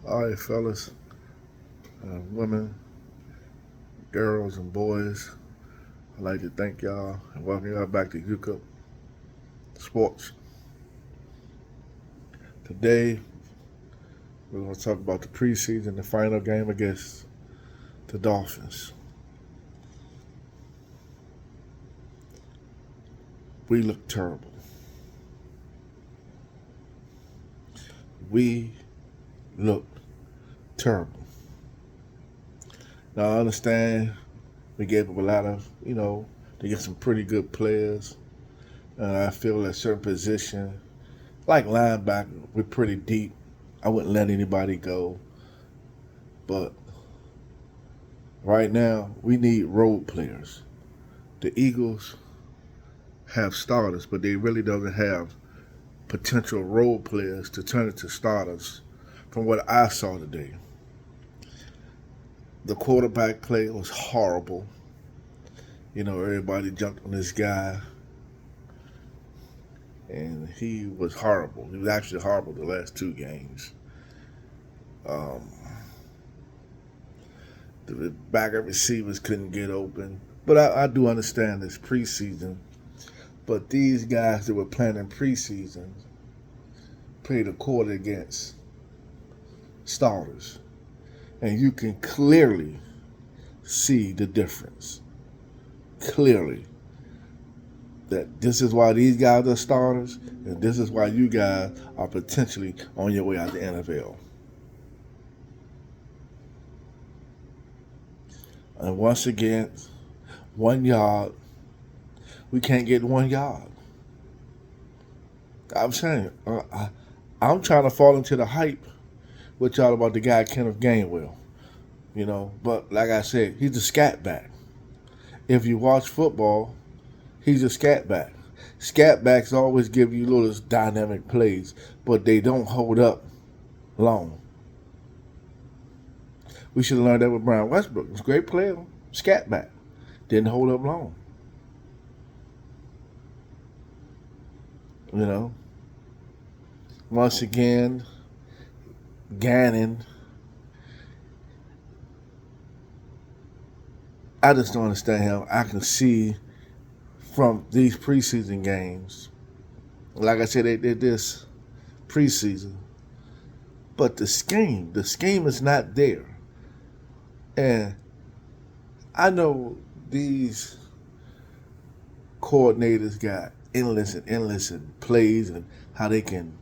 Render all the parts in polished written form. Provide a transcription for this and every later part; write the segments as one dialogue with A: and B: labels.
A: All right, fellas, women, girls, and boys, I'd like to thank y'all and welcome y'all back to UCUP Sports. Today, we're going to talk about the preseason, the final game against the Dolphins. We look terrible. We look terrible. Now, I understand we gave up a lot of, to get some pretty good players. And I feel at certain position, like linebacker, we're pretty deep. I wouldn't let anybody go. But right now, we need role players. The Eagles have starters, but they really don't have potential role players to turn into starters from what I saw today. The quarterback play was horrible. Everybody jumped on this guy, and he was horrible. He was actually horrible the last two games. The backup receivers couldn't get open. But I do understand this preseason. But these guys that were playing in preseason played a quarter against starters. And you can clearly see the difference. Clearly. That this is why these guys are starters, and this is why you guys are potentially on your way out the NFL. And once again, 1 yard, we can't get 1 yard. I'm saying, I'm trying to fall into the hype with y'all about the guy Kenneth Gainwell. But like I said, he's a scat back. If you watch football, he's a scat back. Scat backs always give you little dynamic plays, but they don't hold up long. We should have learned that with Brian Westbrook. He's a great player, scat back. Didn't hold up long. Once again, Gannon. I just don't understand him. I can see from these preseason games, like I said, they did this preseason, but the scheme is not there. And I know these coordinators got endless plays and how they can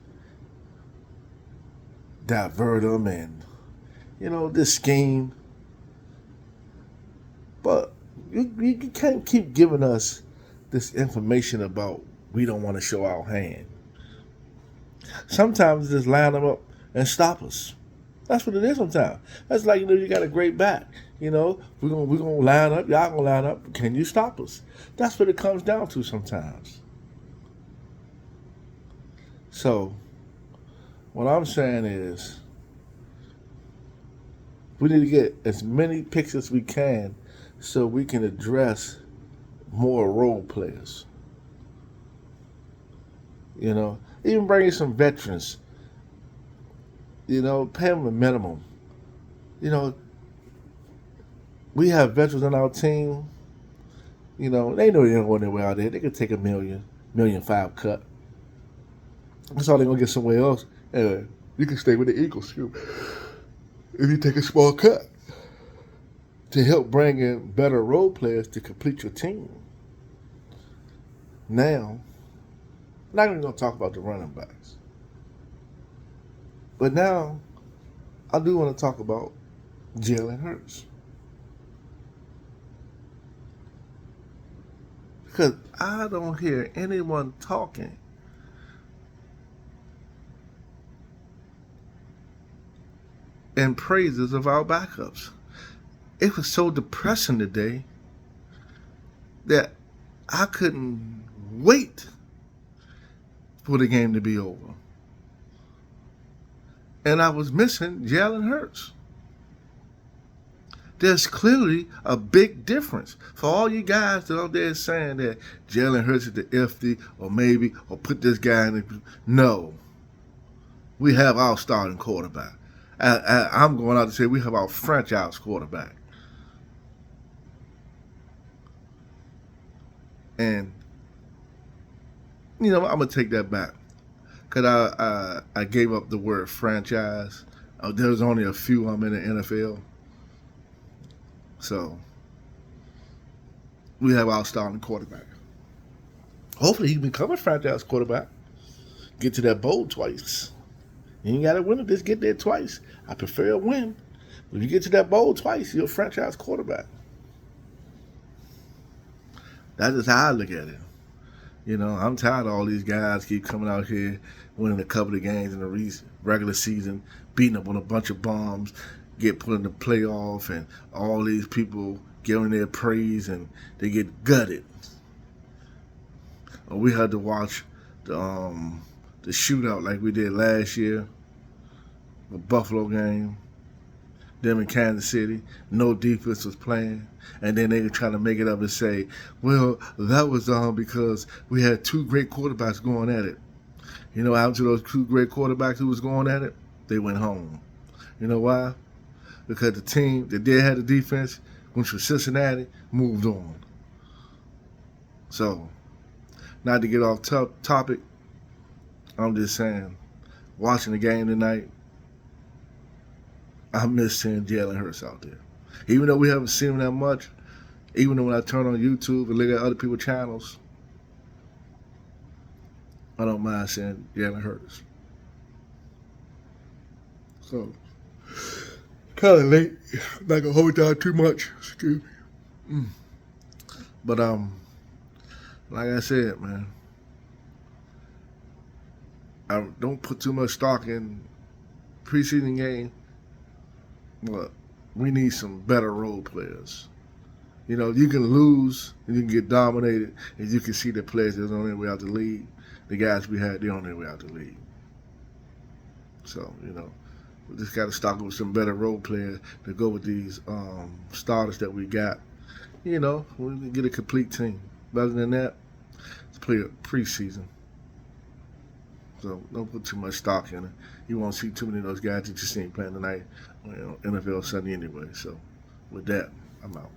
A: divert them and, this scheme. But you can't keep giving us this information about we don't want to show our hand. Sometimes just line them up and stop us. That's what it is sometimes. That's like, you got a great back. We're gonna line up, y'all gonna line up. Can you stop us? That's what it comes down to sometimes. So what I'm saying is we need to get as many picks as we can so we can address more role players. Even bring in some veterans. Pay them a minimum. We have veterans on our team. They know they don't go anywhere out there. They could take $1 million, $1.5 million cut. That's all they're gonna get somewhere else. Anyway, you can stay with the Eagles too if you take a small cut to help bring in better role players to complete your team. Now, I'm not even going to talk about the running backs. But now, I do want to talk about Jalen Hurts. Because I don't hear anyone talking in praises of our backups. It was so depressing today that I couldn't wait for the game to be over. And I was missing Jalen Hurts. There's clearly a big difference. For all you guys that out there saying that Jalen Hurts is the iffy or put this guy in the... No. We have our starting quarterback. I'm going out to say we have our franchise quarterback. And, I'm going to take that back. Because I gave up the word franchise. There's only a few I'm in the NFL. So, we have our starting quarterback. Hopefully, he can become a franchise quarterback. Get to that bowl twice. You ain't got to win it, just get there twice. I prefer a win. But if you get to that bowl twice, you're a franchise quarterback. That is how I look at it. I'm tired of all these guys keep coming out here, winning a couple of games in the regular season, beating up on a bunch of bums, get put in the playoff, and all these people giving their praise, and they get gutted. We had to watch the shootout like we did last year, the Buffalo game. Them in Kansas City, no defense was playing, and then they were trying to make it up and say, well, that was because we had two great quarterbacks going at it. You know what happened to those two great quarterbacks who was going at it? They went home. You know why? Because the team that did have the defense, which was Cincinnati, moved on. So, not to get off topic, I'm just saying, watching the game tonight, I miss seeing Jalen Hurts out there. Even though we haven't seen him that much, even though when I turn on YouTube and look at other people's channels, I don't mind seeing Jalen Hurts. So, kind of late. I'm not going to hold down too much. Excuse me. But, like I said, man, I don't put too much stock in preseason game. But we need some better role players. You can lose and you can get dominated, and you can see the players that's on their way out the league. The guys we had, they're on their way out the league. So, we just got to stock with some better role players to go with these starters that we got. We can get a complete team. Other than that, let's play a preseason. So don't put too much stock in it. You won't see too many of those guys that you seen playing tonight, NFL Sunday anyway. So with that, I'm out.